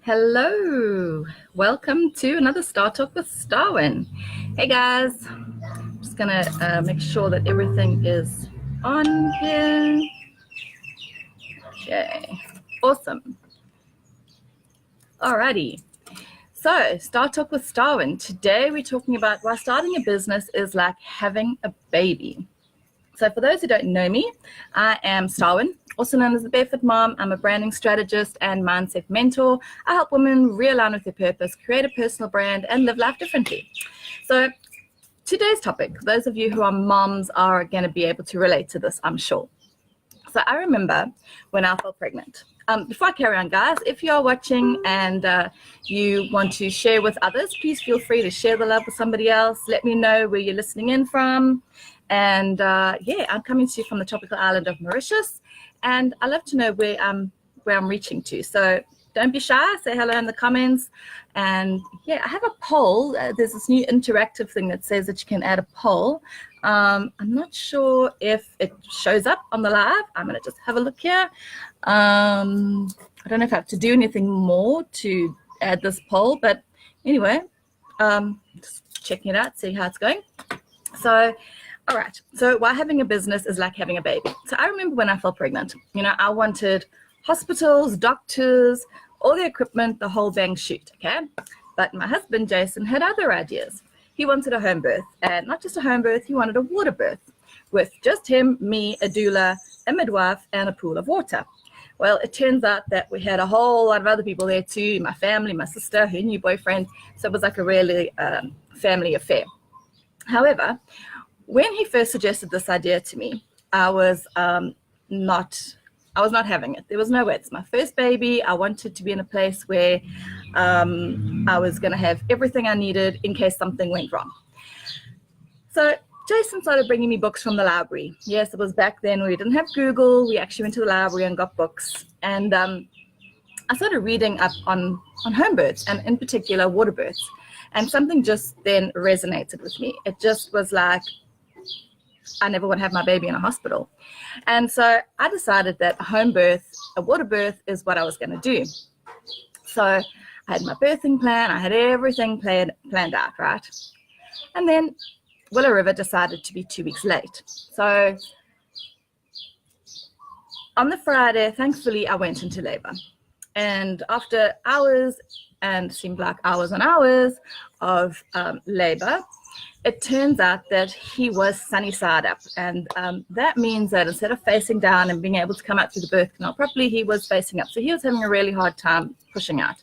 Hello, welcome to another Starr Talk with Starrwyn. Hey guys, I'm just gonna make sure that everything is on here. Okay, awesome. Alrighty, so Starr Talk with Starrwyn. Today we're talking about why starting a business is like having a baby. So for those who don't know me, I am Starrwyn, also known as the Barefoot Mom. I'm a branding strategist and mindset mentor. I help women realign with their purpose, create a personal brand, and live life differently. So today's topic, those of you who are moms are going to be able to relate to this, I'm sure. So I remember when I fell pregnant. Before I carry on, guys, if you're watching and you want to share with others, please feel free to share the love with somebody else. Let me know where you're listening in from. And yeah, I'm coming to you from the tropical island of Mauritius, and I love to know where I'm reaching to. So don't be shy. Say hello in the comments. And yeah, I have a poll. There's this new interactive thing that says that you can add a poll. I'm not sure if it shows up on the live. I'm going to just have a look here. I don't know if I have to do anything more to add this poll, but anyway, just checking it out, see how it's going. So, all right. So why having a business is like having a baby. So I remember when I fell pregnant, I wanted hospitals, doctors, all the equipment, the whole bang shoot. Okay. But my husband, Jason, had other ideas. He wanted a home birth, and not just a home birth, he wanted a water birth with just him, me, a doula, a midwife, and a pool of water. Well, it turns out that we had a whole lot of other people there too, my family, my sister, her new boyfriend. So it was like a really family affair. However, when he first suggested this idea to me, I was not having it. There was no way. It's my first baby. I wanted to be in a place where I was going to have everything I needed in case something went wrong. So Jason started bringing me books from the library. Yes, it was back then we didn't have Google. We actually went to the library and got books. And I started reading up on home births, and in particular water births. And something just then resonated with me. It just was like, I never want to have my baby in a hospital. And so I decided that a home birth, a water birth, is what I was going to do. So I had my birthing plan. I had everything planned out, right? And then Willow River decided to be 2 weeks late. So on the Friday, thankfully, I went into labor. And after hours, and seemed like hours and hours of labor, it turns out that he was sunny side up. And that means that instead of facing down and being able to come out through the birth canal properly, he was facing up. So he was having a really hard time pushing out.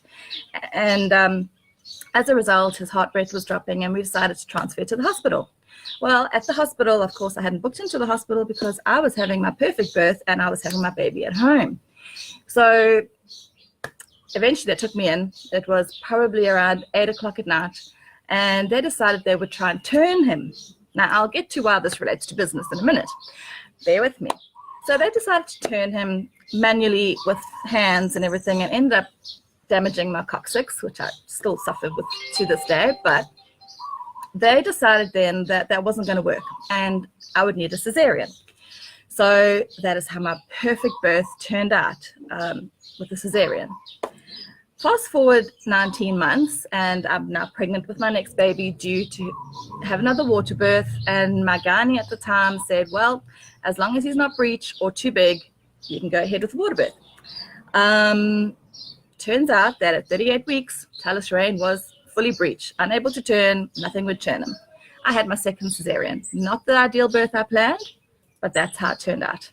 And as a result, his heart rate was dropping, and we decided to transfer to the hospital. Well, at the hospital, of course, I hadn't booked into the hospital because I was having my perfect birth and I was having my baby at home. So eventually they took me in. It was probably around 8 o'clock at night. And they decided they would try and turn him. Now, I'll get to why this relates to business in a minute. Bear with me. So they decided to turn him manually with hands and everything, and ended up damaging my coccyx, which I still suffer with to this day. But they decided then that that wasn't going to work, and I would need a cesarean. So that is how my perfect birth turned out, with a cesarean. Fast forward 19 months, and I'm now pregnant with my next baby, due to have another water birth. And my gynae at the time said, well, as long as he's not breech or too big, you can go ahead with the water birth. Turns out that at 38 weeks, Talus Rain was fully breech, unable to turn, nothing would turn him. I had my second cesarean. Not the ideal birth I planned, but that's how it turned out.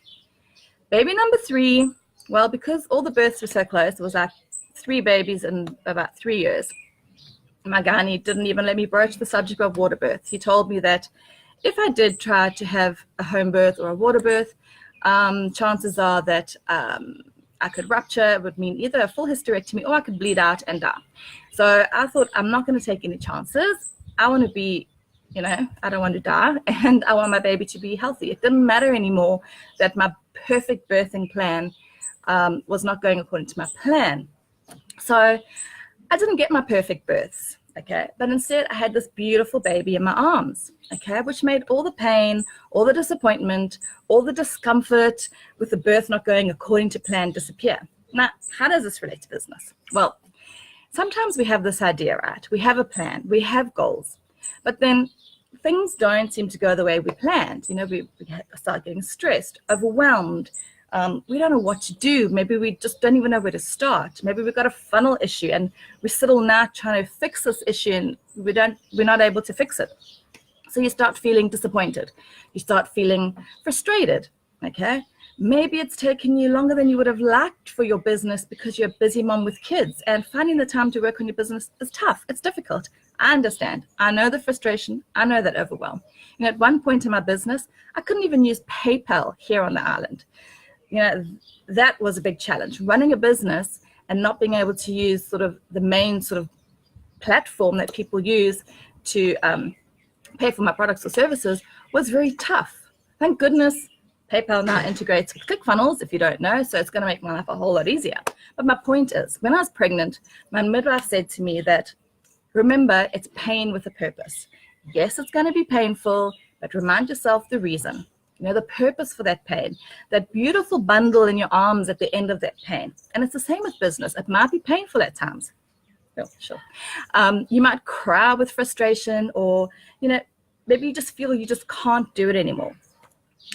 Baby number 3, well, because all the births were so close, it was like 3 babies in about 3 years. My gynae didn't even let me broach the subject of water birth. He told me that if I did try to have a home birth or a water birth, chances are that I could rupture. It would mean either a full hysterectomy or I could bleed out and die. So I thought, I'm not going to take any chances. I want to be, I don't want to die, and I want my baby to be healthy. It didn't matter anymore that my perfect birthing plan was not going according to my plan. So I didn't get my perfect births, okay? But instead I had this beautiful baby in my arms, okay? Which made all the pain, all the disappointment, all the discomfort with the birth not going according to plan disappear. Now, how does this relate to business? Well, sometimes we have this idea, right? We have a plan, we have goals, but then things don't seem to go the way we planned. We start getting stressed, overwhelmed. We don't know what to do. Maybe we just don't even know where to start. Maybe we've got a funnel issue and we're still now trying to fix this issue and we're not able to fix it. So you start feeling disappointed. You start feeling frustrated, okay? Maybe it's taken you longer than you would have liked for your business because you're a busy mom with kids, and finding the time to work on your business is tough. It's difficult. I understand. I know the frustration. I know that overwhelm. At one point in my business, I couldn't even use PayPal here on the island. That was a big challenge. Running a business and not being able to use sort of the main sort of platform that people use to pay for my products or services was very tough. Thank goodness PayPal now integrates with ClickFunnels, if you don't know, so it's going to make my life a whole lot easier. But my point is, when I was pregnant, my midwife said to me that, remember, it's pain with a purpose. Yes, it's going to be painful, but remind yourself the reason. The purpose for that pain, that beautiful bundle in your arms at the end of that pain. And it's the same with business. It might be painful at times. Oh, sure. You might cry with frustration, or, maybe you just feel you just can't do it anymore.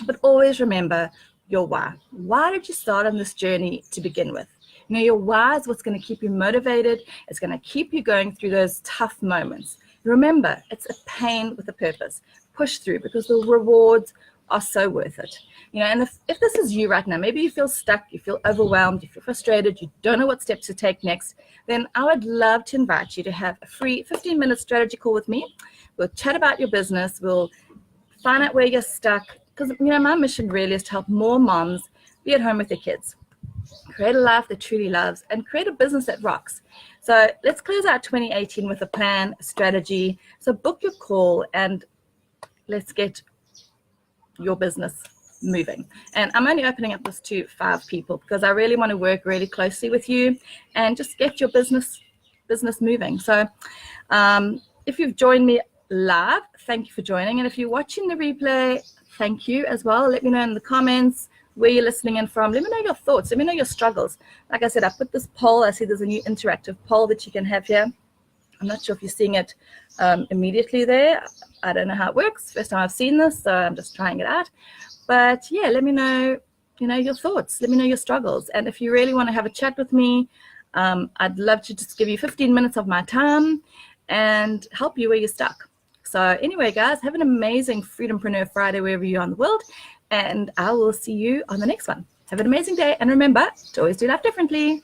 But always remember your why. Why did you start on this journey to begin with? Your why is what's going to keep you motivated. It's going to keep you going through those tough moments. Remember, it's a pain with a purpose. Push through, because the rewards are so worth it. And if this is you right now, maybe you feel stuck, you feel overwhelmed, you feel frustrated, you don't know what steps to take next, then I would love to invite you to have a free 15-minute strategy call with me. We'll chat about your business. We'll find out where you're stuck, because my mission really is to help more moms be at home with their kids, create a life that truly loves, and create a business that rocks. So let's close out 2018 with a plan, a strategy. So book your call and let's get your business moving. And I'm only opening up this to 5 people because I really want to work really closely with you and just get your business moving. So if you've joined me live, thank you for joining. And if you're watching the replay, thank you as well. Let me know in the comments where you're listening in from. Let me know your thoughts. Let me know your struggles. Like I said, I put this poll. I see there's a new interactive poll that you can have here. I'm not sure if you're seeing it immediately there. I don't know how it works. First time I've seen this, so I'm just trying it out. But yeah, let me know, your thoughts. Let me know your struggles. And if you really want to have a chat with me, I'd love to just give you 15 minutes of my time and help you where you're stuck. So anyway, guys, have an amazing Freedompreneur Friday wherever you are in the world. And I will see you on the next one. Have an amazing day. And remember to always do life differently.